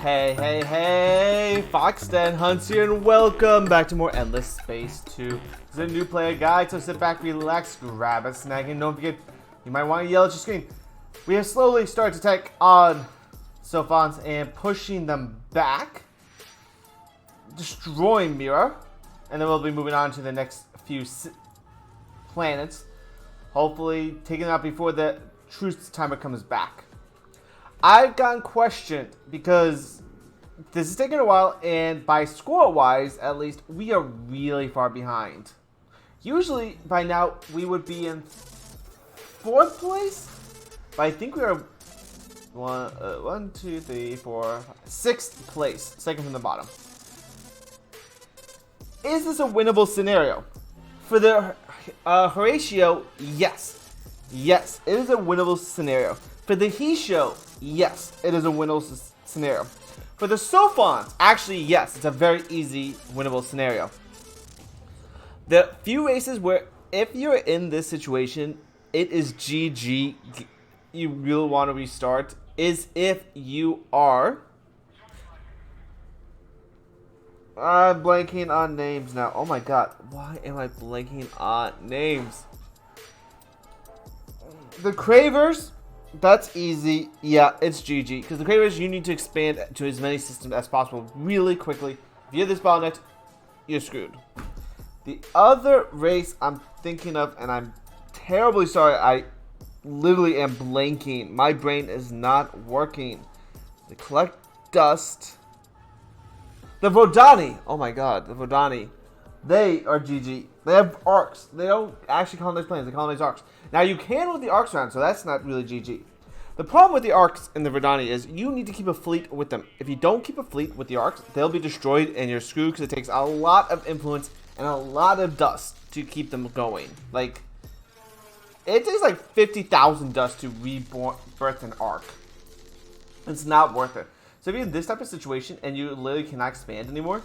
Hey, Foxden Heuntz here, and welcome back to more Endless Space 2. This is a new player guide, so sit back, relax, grab a snack, and don't forget, you might want to yell at your screen. We have slowly started to take on Sophons and pushing them back, destroying Mira, and then we'll be moving on to the next few planets, hopefully taking it out before the truce timer comes back. I've gotten questioned because this is taking a while, and by score-wise, at least, we are really far behind. Usually, by now, we would be in 4th place, but I think we are 6th place, second from the bottom. Is this a winnable scenario? For the Horatio, yes. Yes, it is a winnable scenario. For the Horatio, yes, it is a winnable scenario. For the Sophons, actually, yes, it's a very easy winnable scenario. The few races where if you're in this situation, it is GG, you really want to restart, is if you are... I'm blanking on names now. Oh my god, why am I blanking on names? The Cravers... That's easy. Yeah, it's GG. Because the Cravers, you need to expand to as many systems as possible really quickly. If you're this bottleneck, you're screwed. The other race I'm thinking of, and I'm terribly sorry, I literally am blanking. My brain is not working. The Collect Dust. The Vodani. Oh my god, the Vodani. They are GG. They have arcs. They don't actually colonize planes. They colonize arcs. Now, you can with the arcs around, so that's not really GG. The problem with the arcs in the Verdani is you need to keep a fleet with them. If you don't keep a fleet with the arcs, they'll be destroyed and you're screwed because it takes a lot of influence and a lot of dust to keep them going. Like, it takes like 50,000 dust to rebirth an arc. It's not worth it. So if you're in this type of situation and you literally cannot expand anymore,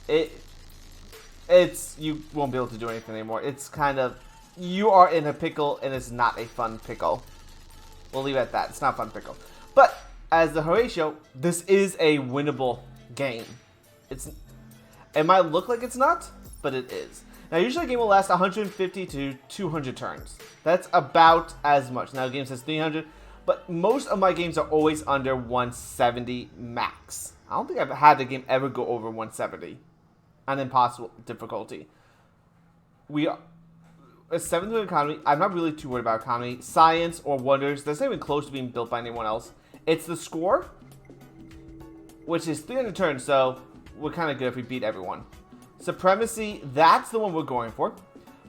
you won't be able to do anything anymore. It's kind of... You are in a pickle, and it's not a fun pickle. We'll leave it at that. It's not a fun pickle. But, as the Horatio, this is a winnable game. It might look like it's not, but it is. Now, usually a game will last 150 to 200 turns. That's about as much. Now, the game says 300, but most of my games are always under 170 max. I don't think I've had a game ever go over 170. An impossible difficulty. We are... A 7th economy. I'm not really too worried about economy. Science or Wonders. That's not even close to being built by anyone else. It's the score, which is 300 turns, so we're kind of good if we beat everyone. Supremacy, that's the one we're going for.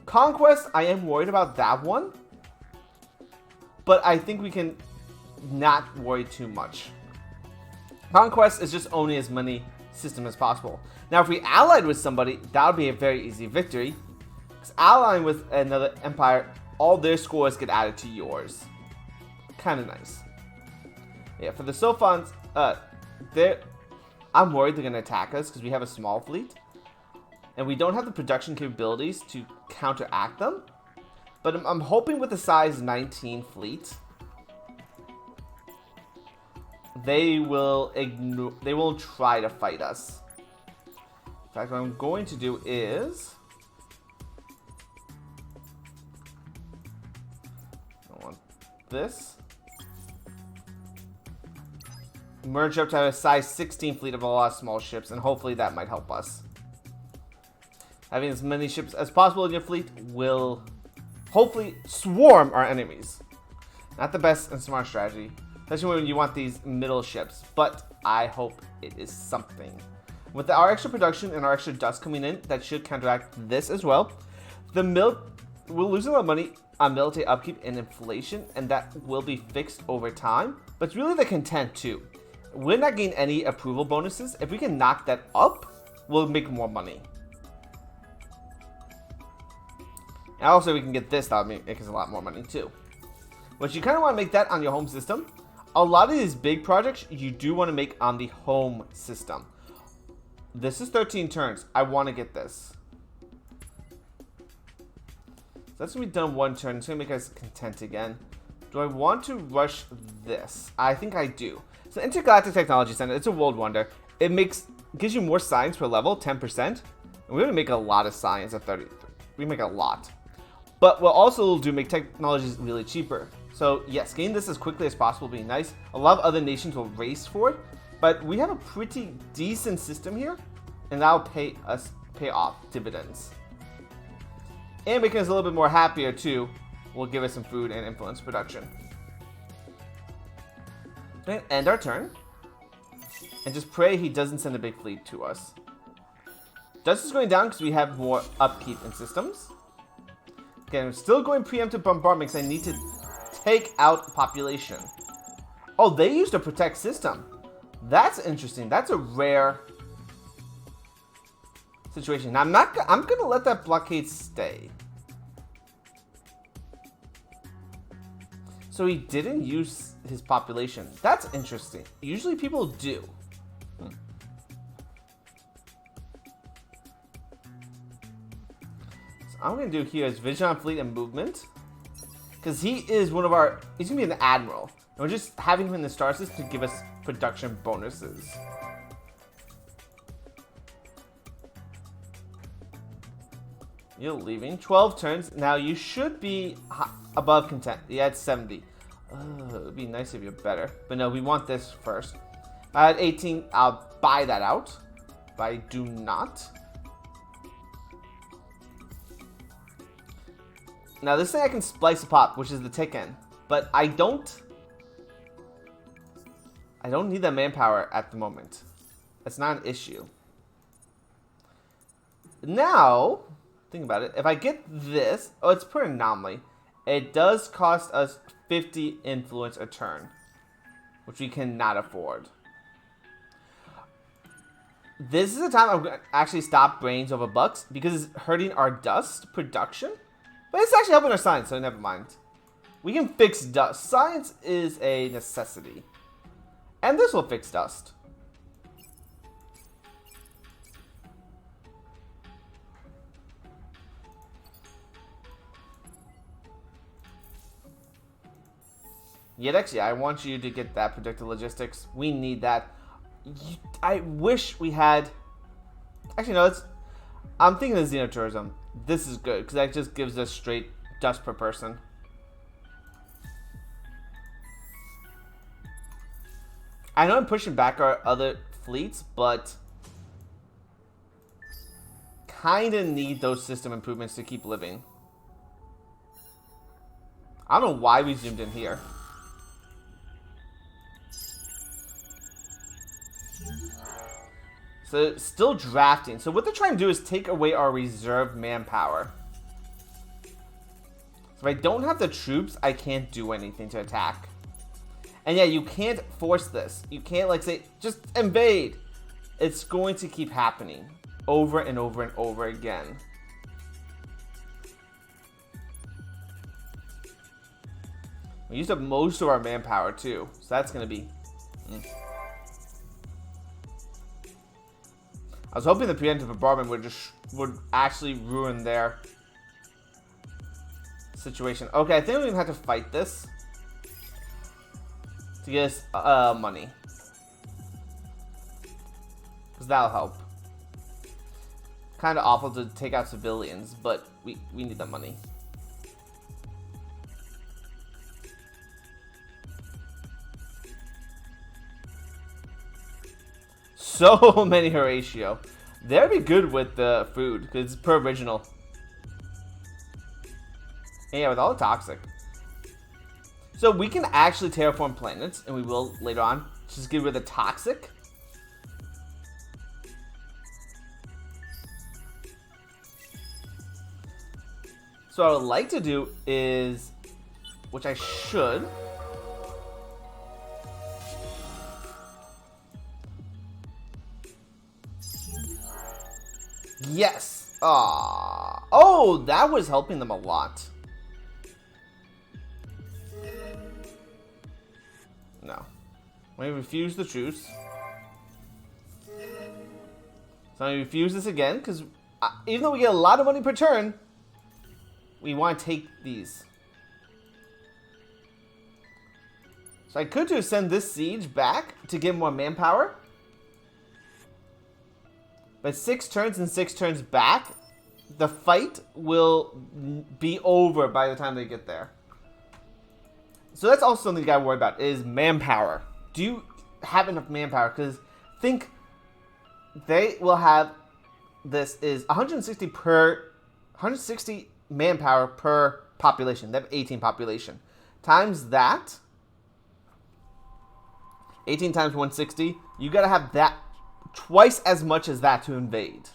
Conquest, I am worried about that one, but I think we can not worry too much. Conquest is just owning as many systems as possible. Now, if we allied with somebody, that would be a very easy victory. Allying with another empire, all their scores get added to yours. Kind of nice. Yeah, for the Sophons, I'm worried they're going to attack us because we have a small fleet. And we don't have the production capabilities to counteract them. But I'm hoping with the size 19 fleet, they will try to fight us. In fact, what I'm going to do is... this. Merge up to a size 16 fleet of a lot of small ships, and hopefully that might help us. Having as many ships as possible in your fleet will hopefully swarm our enemies. Not the best and smart strategy, especially when you want these middle ships, but I hope it is something. With our extra production and our extra dust coming in, that should counteract this as well. We'll lose a lot of money on military upkeep and inflation, and that will be fixed over time. But it's really the content too. We're not getting any approval bonuses. If we can knock that up, we'll make more money. And also we can get this, that'll make us a lot more money too. But you kind of want to make that on your home system. A lot of these big projects you do want to make on the home system. This is 13 turns. I want to get this. That's going to be done one turn. It's going to make us content again. Do I want to rush this? I think I do. So Intergalactic Technology Center, it's a world wonder. It gives you more science per level, 10%. And we're going to make a lot of science at 33. We make a lot. But we'll also make technologies really cheaper. So yes, getting this as quickly as possible will be nice. A lot of other nations will race for it. But we have a pretty decent system here. And that'll pay off dividends. And making us a little bit more happier too will give us some food and influence production. And end our turn. And just pray he doesn't send a big fleet to us. Justice is going down because we have more upkeep in systems. Okay, I'm still going preemptive bombardment because I need to take out population. Oh, they used a protect system. That's interesting. That's a rare situation. Now, I'm going to let that blockade stay. So he didn't use his population. That's interesting. Usually people do. So I'm going to do here is Vision on Fleet and Movement. Because he is one of our... He's going to be an admiral. And we're just having him in the star system to give us production bonuses. You're leaving. 12 turns. Now you should be above content. You had 70. It would be nice if you're better. But no, we want this first. I had 18. I'll buy that out. But I do not. Now this thing I can splice a pop, which is the tick end. But I don't need that manpower at the moment. That's not an issue. Now, think about it. If I get this, oh, it's per anomaly. It does cost us 50 influence a turn, which we cannot afford. This is the time I'm going to actually stop brains over bucks because it's hurting our dust production. But it's actually helping our science, so never mind. We can fix dust. Science is a necessity. And this will fix dust. Yet actually, I want you to get that predictive logistics. We need that. I wish we had... Actually, no, I'm thinking of xenotourism. This is good, because that just gives us straight dust per person. I know I'm pushing back our other fleets, but kind of need those system improvements to keep living. I don't know why we zoomed in here. So, still drafting. So, what they're trying to do is take away our reserve manpower. So, if I don't have the troops, I can't do anything to attack. And yeah, you can't force this. You can't, like, say, just invade. It's going to keep happening over and over and over again. We used up most of our manpower, too. So, that's going to be... I was hoping the preemptive bombardment would actually ruin their situation. Okay, I think we're gonna have to fight this to get us money, because that'll help. Kind of awful to take out civilians, but we need the money. So many Horatio. They'd be good with the food, because it's per original. And yeah, with all the toxic. So we can actually terraform planets, and we will later on. Just get rid of the toxic. So what I would like to do is, which I should... Yes. Oh, that was helping them a lot. No. We refuse the truce. So I refuse this again, because even though we get a lot of money per turn, we want to take these. So I could just send this siege back to get more manpower. But 6 turns and 6 turns back, the fight will be over by the time they get there. So that's also something you gotta worry about, is manpower. Do you have enough manpower? Because think they will have, this is 160 manpower per population. They have 18 population. Times that, 18 times 160, you gotta have that twice as much as that to invade.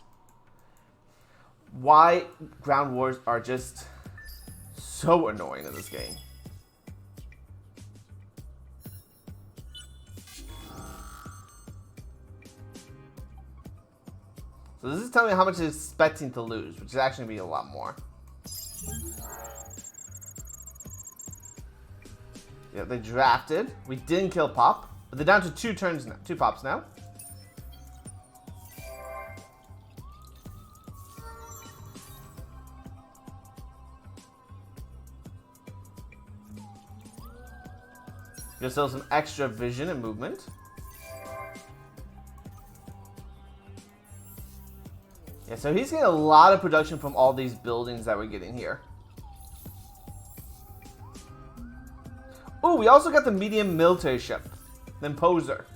Why ground wars are just so annoying in this game. So this is telling me how much it's expecting to lose, which is actually going to be a lot more. Yeah, they drafted. We didn't kill Pop. But they're down to 2 turns now, 2 Pops now. Gives us some extra vision and movement. Yeah, so he's getting a lot of production from all these buildings that we're getting here. Ooh, we also got the medium military ship. The Imposer.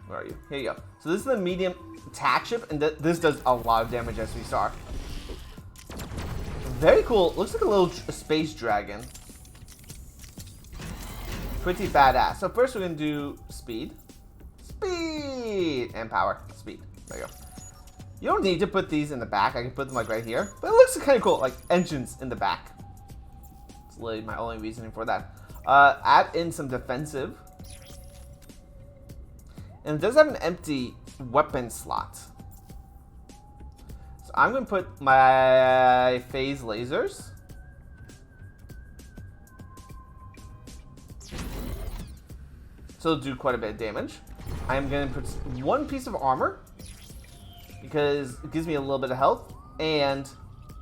Where are you? Here you go. So this is the medium attack ship, and this does a lot of damage, as we saw. Very cool. Looks like a little space dragon. Pretty badass. So first we're going to do speed. Speed! And power. Speed. There you go. You don't need to put these in the back. I can put them like right here. But it looks kind of cool. Like engines in the back. That's literally my only reasoning for that. Add in some defensive. And it does have an empty weapon slot. So I'm going to put my phase lasers. So it'll do quite a bit of damage. I'm going to put 1 piece of armor, because it gives me a little bit of health, and,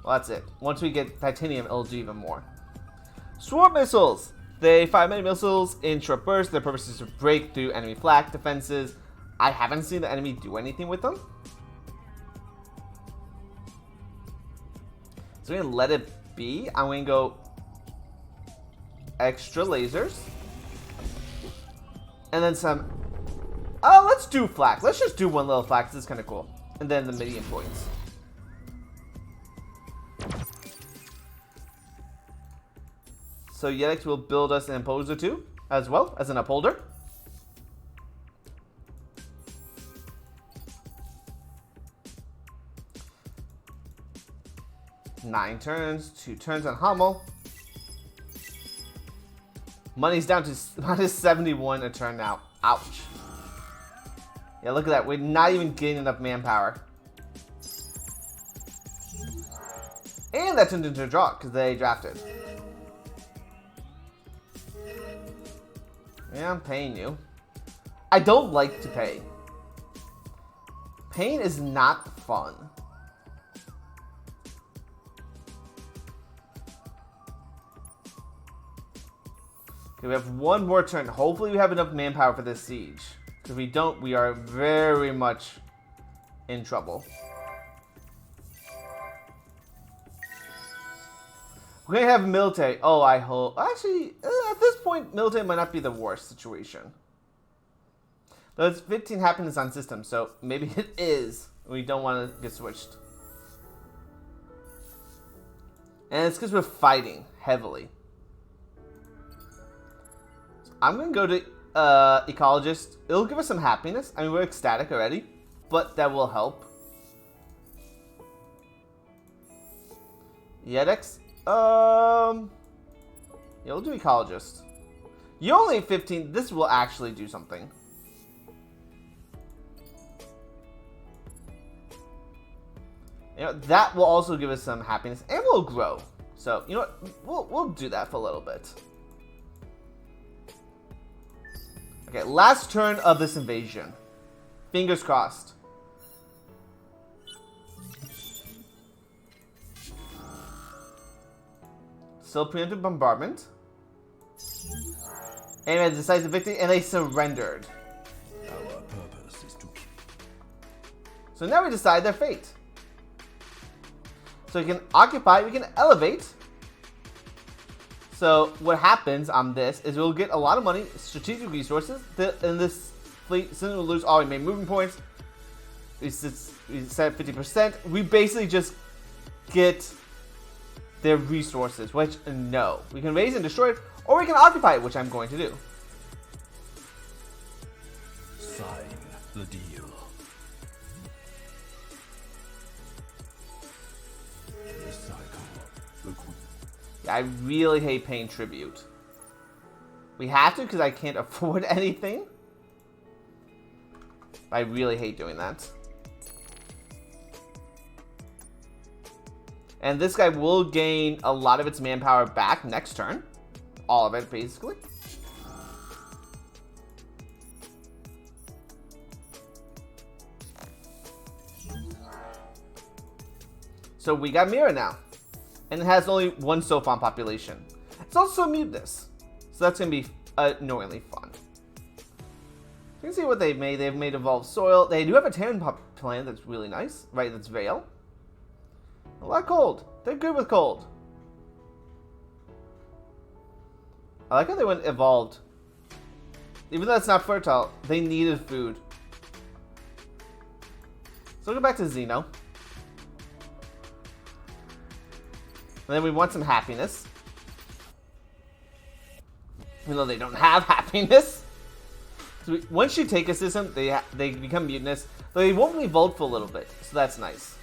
well, that's it. Once we get titanium, it'll do even more. Swarm missiles! They fire many missiles in short bursts. Their purpose is to break through enemy flak defenses. I haven't seen the enemy do anything with them. So we're going to let it be. I'm going to go extra lasers. And then some... Oh, let's do flak. Let's just do 1 little flak. This is kind of cool. And then the medium points. So Yedex will build us an Imposer too, as well as an Upholder. Nine turns, 2 turns on Hummel. Money's down to -71 a turn now. Ouch. Yeah, look at that. We're not even getting enough manpower. And that turned into a draw because they drafted. Yeah, I'm paying you. I don't like to pay. Paying is not fun. Okay, we have 1 more turn. Hopefully we have enough manpower for this siege. If we don't, we are very much in trouble. We're going to have military. Oh, I hope. Actually, at this point, military might not be the worst situation. There's 15 happiness on system, so maybe it is. We don't want to get switched. And it's because we're fighting heavily. So I'm going to go to ecologist. It'll give us some happiness. I mean, we're ecstatic already, but that will help. Yedex. Yeah, we'll do ecologist. You only have 15. This will actually do something. You know, that will also give us some happiness, and we'll grow. So, you know what? We'll do that for a little bit. Okay, last turn of this invasion. Fingers crossed. Still preemptive bombardment. And a decisive victory, and they surrendered. Our purpose is to kill. So now we decide their fate. So we can occupy, we can elevate. So what happens on this is we'll get a lot of money, strategic resources. In this fleet, since we'll lose all our main movement points, we set 50%. We basically just get their resources, which no. We can raise and destroy it, or we can occupy it, which I'm going to do. Sign the deal. Recycle the queen. Yeah, I really hate paying tribute. We have to because I can't afford anything. I really hate doing that. And this guy will gain a lot of its manpower back next turn. All of it, basically. So we got Mira now. And it has only one Sophon population. It's also mutinous. So that's going to be annoyingly fun. You can see what they've made. They've made Evolved Soil. They do have a Terran plant that's really nice. Right, that's Veil. A lot of cold. They're good with cold. I like how they went Evolved. Even though it's not fertile, they needed food. So we'll go back to Xeno. And then we want some happiness. Even though they don't have happiness. So once you take a system, they become mutinous. Though they won't revolt for a little bit. So that's nice.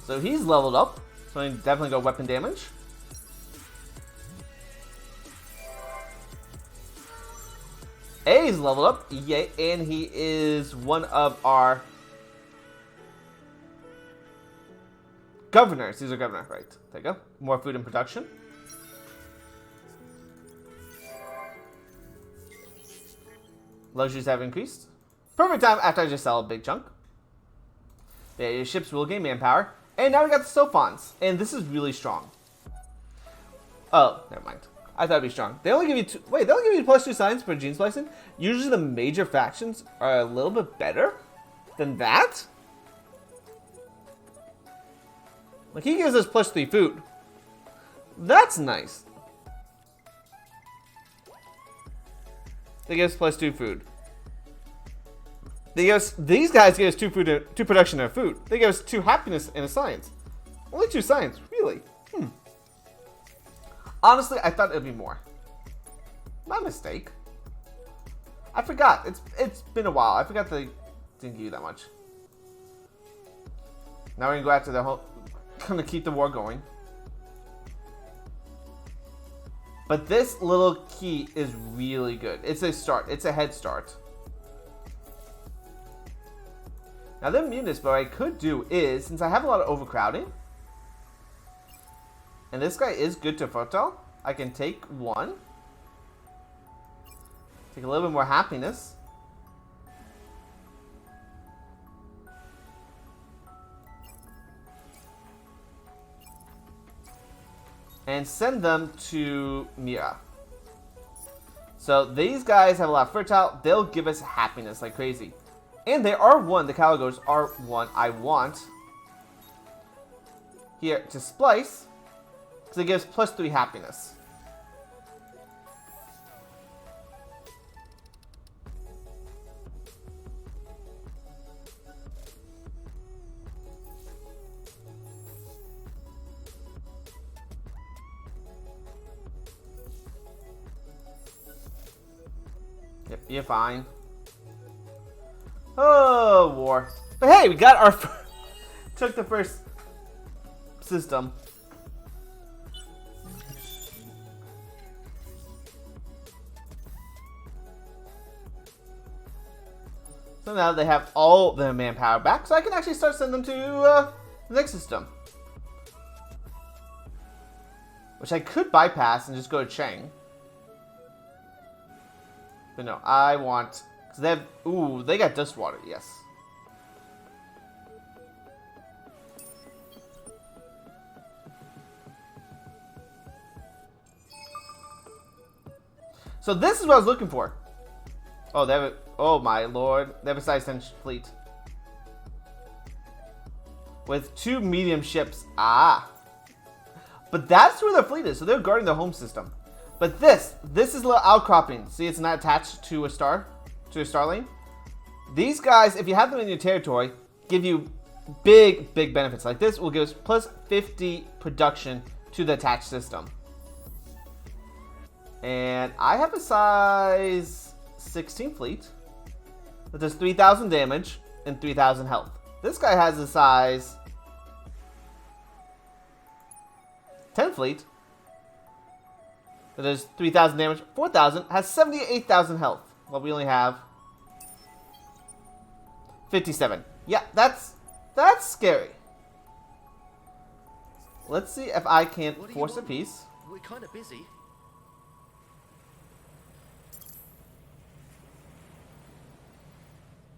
So he's leveled up. So I can definitely go weapon damage. A is leveled up. Yay, and he is one of our governors. He's a governor, right? There you go. More food and production. Luxuries have increased. Perfect time after I just sell a big chunk. Yeah, your ships will gain manpower. And now we got the Sophons. And this is really strong. Oh, never mind. I thought it'd be strong. They only give you two. Wait, they only give you +2 signs for gene splicing? Usually the major factions are a little bit better than that. Like, he gives us +3 food. That's nice. They give us +2 food. These guys give us 2 food, 2 production of food. They give us 2 happiness and a science. Only 2 science, really? Honestly, I thought it'd be more. My mistake. I forgot. It's been a while. I forgot they didn't give you that much. Now we're gonna go after the whole. Gonna keep the war going. But this little key is really good. It's a start. It's a head start. Now they're mutinous, but what I could do is, since I have a lot of overcrowding, and this guy is good to fertile, I can take 1. Take a little bit more happiness. And send them to Mira. So these guys have a lot of fertile. They'll give us happiness like crazy. And they are 1. The Caligos are 1. I want here to splice. Because it gives +3 happiness. Yep, you're fine. Oh, war. But hey, we got our... took the first system. So now they have all their manpower back, so I can actually start sending them to the next system. Which I could bypass and just go to Chang. But no, I want... Because they have... Ooh, they got Dust Water, yes. So this is what I was looking for. Oh, they have a, oh my lord. They have a size 10 fleet. With 2 medium ships. Ah. But that's where the fleet is. So they're guarding the home system. But this is a little outcropping. See, it's not attached to a star, to a star lane. These guys, if you have them in your territory, give you big benefits. Like this will give us plus 50 production to the attached system. And I have a size 16 fleet that does 3,000 damage and 3,000 health. This guy has a size 10 fleet that does 3,000 damage, 4,000, has 78,000 health. Well, we only have 57. Yeah, that's scary. Let's see if I can force a peace. We're kind of busy.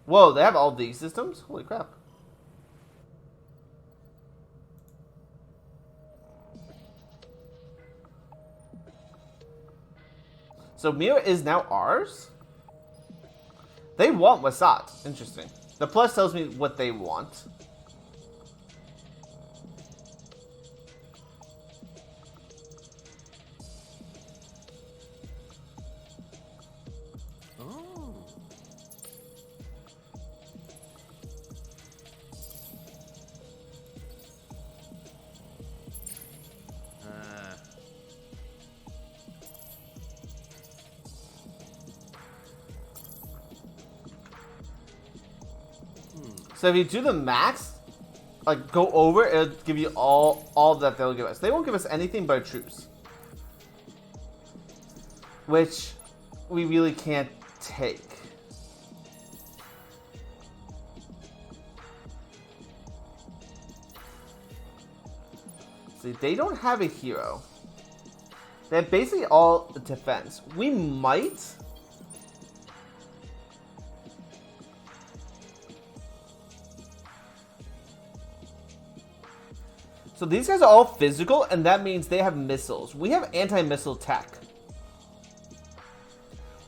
Whoa, they have all these systems? Holy crap. So Mira is now ours? They want Wasat. Interesting. The plus tells me what they want. So if you do the max, like go over, it'll give you all that they'll give us. They won't give us anything but troops, which we really can't take. See, they don't have a hero. They have basically all defense. We might. So these guys are all physical, and that means they have missiles. We have anti-missile tech.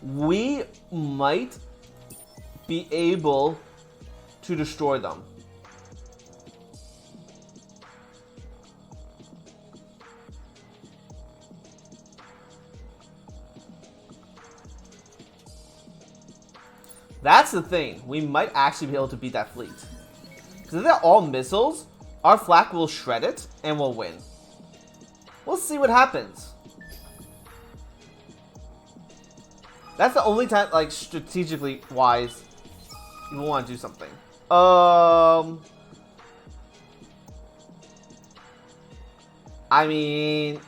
We might be able to destroy them. That's the thing. We might actually be able to beat that fleet. Because if they're all missiles, our flak will shred it, and we'll win. We'll see what happens. That's the only time, like, strategically wise, you want to do something. I mean,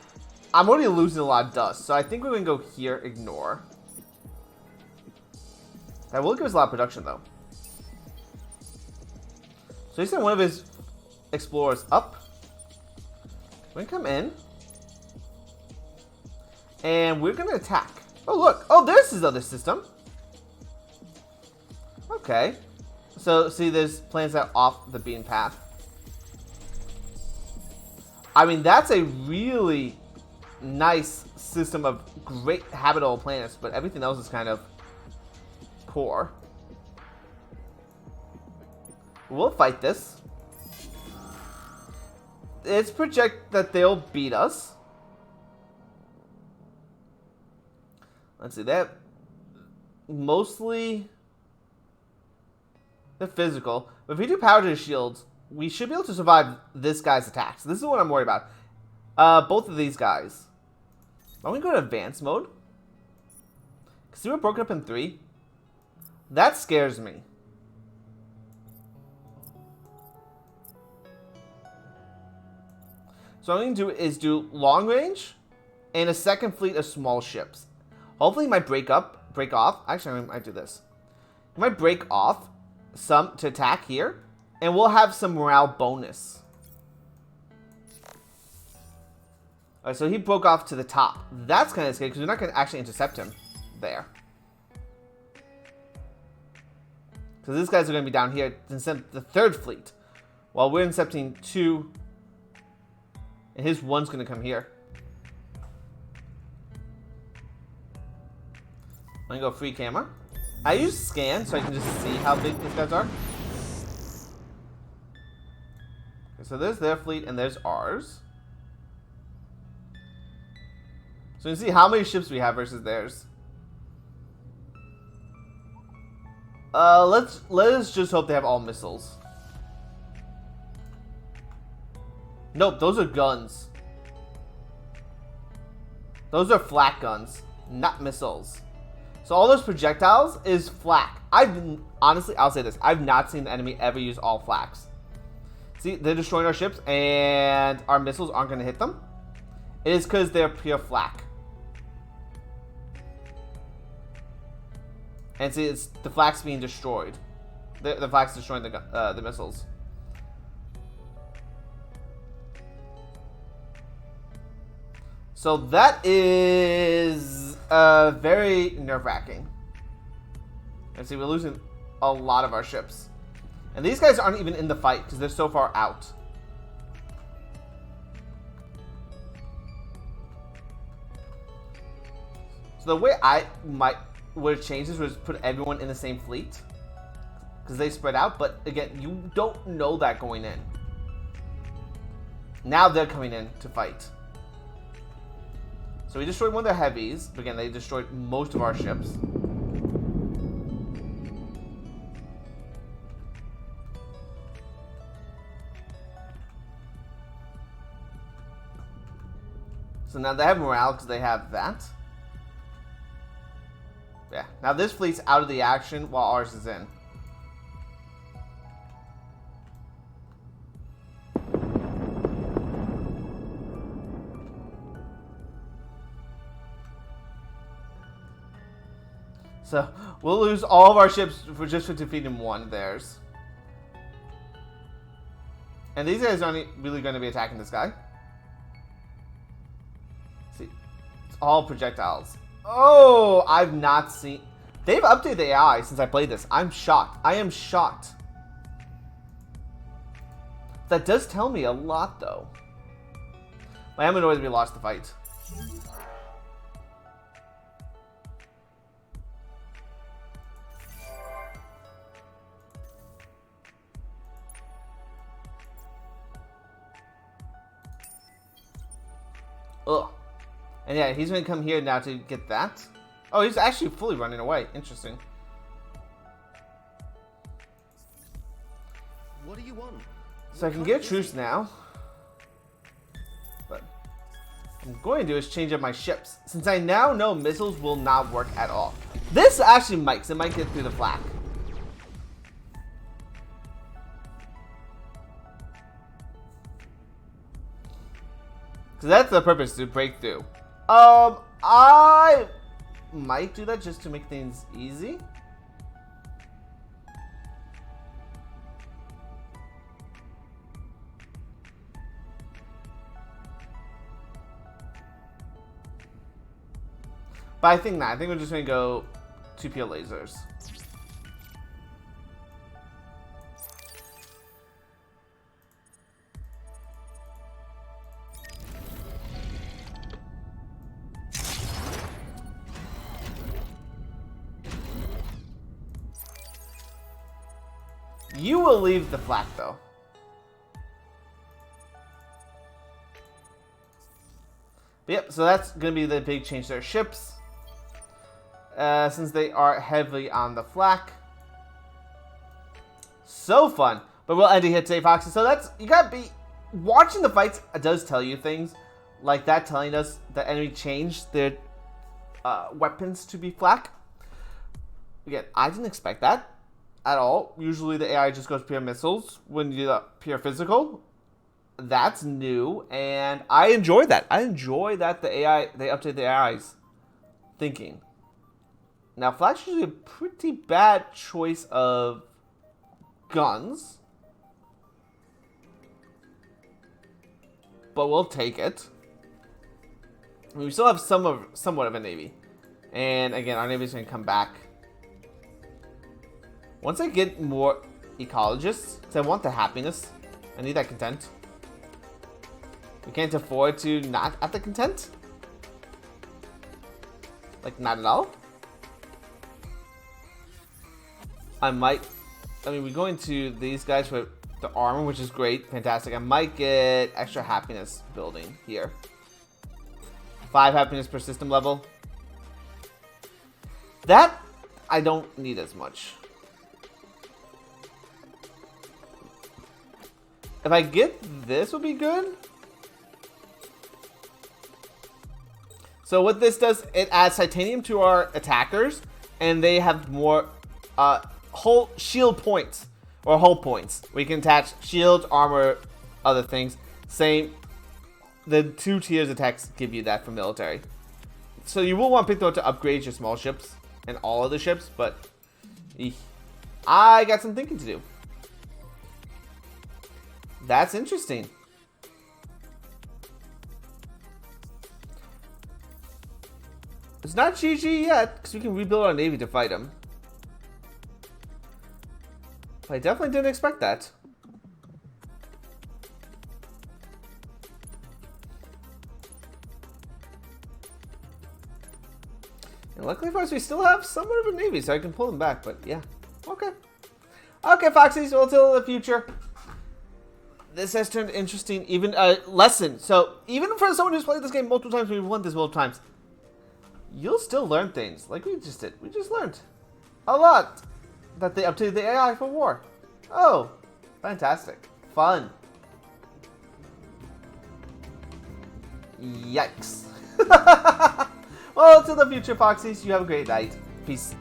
I'm already losing a lot of dust, so I think we're going to go here, ignore. That will give us a lot of production, though. So he sent one of his explorers up. We're gonna come in. And we're gonna attack. Oh, look. Oh, there's his other system. Okay. So, see, there's planets that are off the beaten path. I mean, that's a really nice system of great habitable planets, but everything else is kind of poor. We'll fight this. It's project that they'll beat us. Let's see, that mostly they're physical. But if we do power to the shields, we should be able to survive this guy's attacks. This is what I'm worried about. Both of these guys. I'm gonna go to advanced mode. See, we're broken up in 3. That scares me. So what I'm going to do is do long range and a second fleet of small ships. Hopefully it might break off. Actually, I might do this. It might break off some to attack here, and we'll have some morale bonus. Alright, so he broke off to the top. That's kind of scary because we're not going to actually intercept him there. Because these guys are going to be down here to intercept the 3rd fleet, while we're intercepting 2. And his 1's going to come here. I'm gonna go free camera. I use scan so I can just see how big these guys are. Okay, so there's their fleet and there's ours. So you can see how many ships we have versus theirs. Let's just hope they have all missiles. Nope, those are guns. Those are flak guns, not missiles. So all those projectiles is flak. Honestly, I'll say this. I've not seen the enemy ever use all flaks. See, they're destroying our ships and our missiles aren't going to hit them. It is because they're pure flak. And see, it's the flak's being destroyed. The flak's destroying the missiles. So that is very nerve-wracking. And see, we're losing a lot of our ships. And these guys aren't even in the fight because they're so far out. So the way I would have changed this was put everyone in the same fleet. Because they spread out. But again, you don't know that going in. Now they're coming in to fight. So we destroyed one of their heavies. But again, they destroyed most of our ships. So now they have morale because they have that. Yeah. Now this fleet's out of the action while ours is in. So we'll lose all of our ships for defeating one of theirs. And these guys aren't really going to be attacking this guy. See, it's all projectiles. Oh, I've not seen... They've updated the AI since I played this. I'm shocked. I am shocked. That does tell me a lot, though. I am annoyed that we lost the fight. Ugh. And yeah, he's going to come here now to get that. Oh, he's actually fully running away. Interesting. What do you want? So I can get a truce now. But what I'm going to do is change up my ships. Since I now know missiles will not work at all. This actually might, 'cause it might get through the flak. So that's the purpose, to break through. I might do that just to make things easy. But I think not. I think we're just going to go 2PL lasers. You will leave the flak, though. But yep, so that's going to be the big change to their ships. Since they are heavily on the flak. So fun. But we'll end it here today, Foxy. So that's, you gotta be, watching the fights does tell you things. Like that telling us the enemy changed their weapons to be flak. Again, I didn't expect that at all. Usually the AI just goes pure missiles when you do pure physical. That's new, and I enjoy that. I enjoy that the AI, they update the AI's thinking. Now, flak's usually a pretty bad choice of guns, but we'll take it. I mean, we still have somewhat of a navy, and again, our navy's going to come back. Once I get more ecologists, because I want the happiness, I need that content. We can't afford to not have the content. Like, not at all. I might... I mean, we're going to these guys for the armor, which is great. Fantastic. I might get extra happiness building here. 5 happiness per system level. That, I don't need as much. If I get this, would be good. So what this does, it adds titanium to our attackers, and they have more whole shield points or hull points. We can attach shield, armor, other things. Same. The 2 tiers attacks give you that for military. So you will want to pick those to upgrade your small ships and all other ships, but I got some thinking to do. That's interesting. It's not GG yet, because we can rebuild our navy to fight him. But I definitely didn't expect that. And luckily for us, we still have somewhat of a navy, so I can pull them back, but yeah. Okay. Okay, Foxies, well, till the future. This has turned interesting, even a lesson. So, even for someone who's played this game multiple times, we've won this multiple times, you'll still learn things, like we just did. We just learned a lot that they updated the AI for war. Oh, fantastic. Fun. Yikes. Well, to the future, Foxies, you have a great night. Peace.